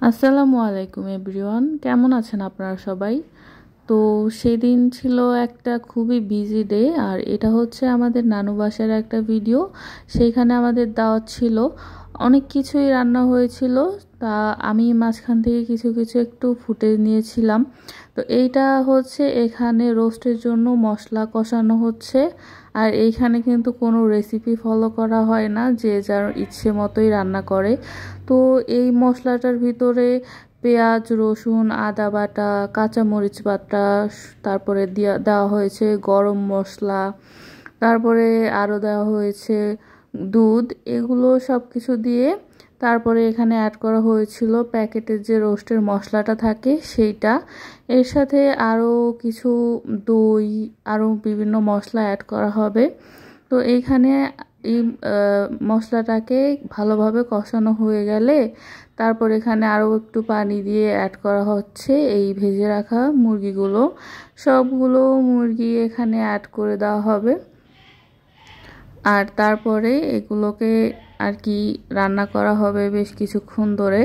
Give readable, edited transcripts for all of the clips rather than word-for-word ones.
আসসালামু আলাইকুম এভরিওয়ান, কেমন আছেন আপনারা সবাই? তো সেদিন ছিল একটা খুবই বিজি ডে, আর এটা হচ্ছে আমাদের নানু বাসার একটা ভিডিও। সেইখানে আমাদের দাওয়াত ছিল, অনেক কিছুই রান্না হয়েছিল। তা আমি মাঝখান থেকে কিছু কিছু একটু ফুটেজ নিয়েছিলাম। তো এইটা হচ্ছে এখানে রোস্টের জন্য মশলা কষানো হচ্ছে, আর এইখানে কিন্তু কোনো রেসিপি ফলো করা হয় না, যে যার ইচ্ছে মতোই রান্না করে। তো এই মশলাটার ভিতরে পেঁয়াজ, রসুন, আদা বাটা, কাঁচামরিচ বাটা, তারপরে দেওয়া হয়েছে গরম মশলা, তারপরে আরও দেওয়া হয়েছে দুধ। এগুলো সব কিছু দিয়ে তারপরে এখানে অ্যাড করা হয়েছিল প্যাকেটের যে রোস্টের মশলাটা থাকে সেইটা। এর সাথে আরও কিছু দই, আরও বিভিন্ন মশলা অ্যাড করা হবে। তো এইখানে এই মশলাটাকে ভালোভাবে কষানো হয়ে গেলে তারপর এখানে আরও একটু পানি দিয়ে অ্যাড করা হচ্ছে এই ভেজে রাখা মুরগিগুলো। সবগুলো মুরগি এখানে অ্যাড করে দেওয়া হবে, আর তারপরে এগুলোকে আর কি রান্না করা হবে বেশ কিছুক্ষণ ধরে।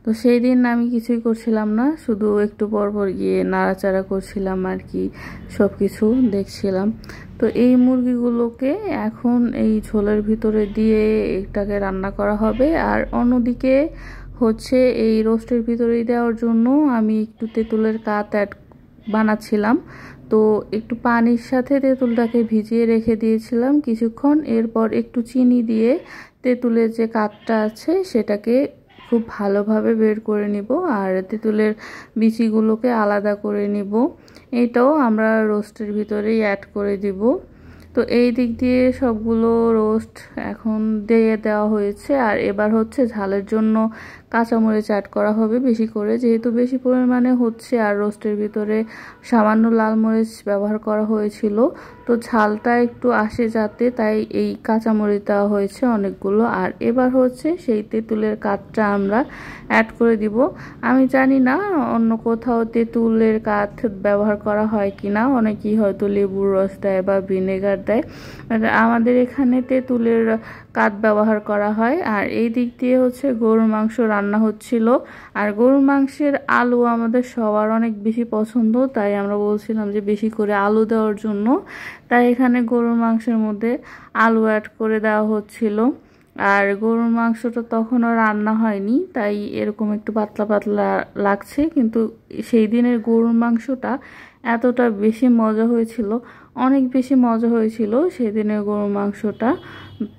তো সেই দিন আমি কিছুই করছিলাম না, শুধু একটু পর পর গিয়ে নাড়াচাড়া করছিলাম আর কি, সব কিছু দেখছিলাম। তো এই মুরগিগুলোকে এখন এই ঝোলের ভিতরে দিয়ে এটাকে রান্না করা হবে। আর অন্যদিকে হচ্ছে এই রোস্টের ভিতরে দেওয়ার জন্য আমি একটু তেঁতুলের কাত বানাচ্ছিলাম। তো একটু পানির সাথে তেঁতুলটাকে ভিজিয়ে রেখে দিয়েছিলাম কিছুক্ষণ। এরপর একটু চিনি দিয়ে তেঁতুলের যে কাতটা আছে সেটাকে খুব ভালোভাবে বের করে নিব, আর তেঁতুলের বিচিগুলোকে আলাদা করে নিব। এটাও আমরা রোস্টের ভিতরেই অ্যাড করে দিব। তো এই দিক দিয়ে সবগুলো রোস্ট এখন দিয়ে দেওয়া হয়েছে। আর এবার হচ্ছে ঝালের জন্য কাঁচামরিচ অ্যাড করা হবে বেশি করে, যেহেতু বেশি পরিমাণে হচ্ছে আর রোস্টের ভিতরে সামান্য লাল মরিচ ব্যবহার করা হয়েছিল। তো ঝালটা একটু আসে যাতে, তাই এই কাঁচামরিচ দেওয়া হয়েছে অনেকগুলো। আর এবার হচ্ছে সেই তেঁতুলের কাঠটা আমরা অ্যাড করে দিব। আমি জানি না অন্য কোথাও তেঁতুলের কাঠ ব্যবহার করা হয় কি না, অনেকেই হয়তো লেবুর রস দেয় বা ভিনেগার দেয়। আমাদের এখানে তেঁতুলের কাঠ ব্যবহার করা হয়। আর এই দিক দিয়ে হচ্ছে গরুর মাংস রান্না হচ্ছিল। আর গরুর মাংসের আলু আমাদের সবার অনেক বেশি পছন্দ, তাই আমরা বলছিলাম যে বেশি করে আলু দেওয়ার জন্য। তাই এখানে গরুর মাংসের মধ্যে আলু অ্যাড করে দেওয়া হচ্ছিল। আর গরুর মাংসটা তখনও রান্না হয়নি, তাই এরকম একটু পাতলা পাতলা লাগছে, কিন্তু সেই দিনের গরুর মাংসটা এতটা বেশি মজা হয়েছিল, অনেক বেশি মজা হয়েছিল সেদিনের গরুর মাংসটা।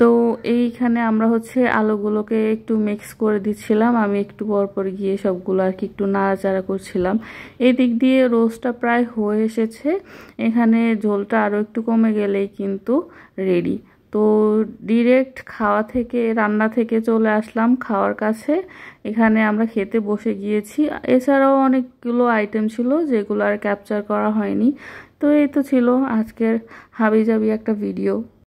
তো এইখানে আমরা হচ্ছে আলুগুলোকে একটু মিক্স করে দিচ্ছিলাম, আমি একটু পরপর গিয়ে সবগুলো আর কি একটু নাড়াচাড়া করছিলাম। এই দিক দিয়ে রোস্টটা প্রায় হয়ে এসেছে, এখানে ঝোলটা আরও একটু কমে গেলেই কিন্তু রেডি। তো ডিরেক্ট রান্না থেকে চলে আসলাম খাওয়ার কাছে। এখানে আমরা খেতে বসে গিয়েছি। এছাড়াও অনেকগুলো আইটেম ছিল যেগুলো আর ক্যাপচার করা হয়নি। তো এই তো ছিল আজকের হাবিজাবি একটা ভিডিও।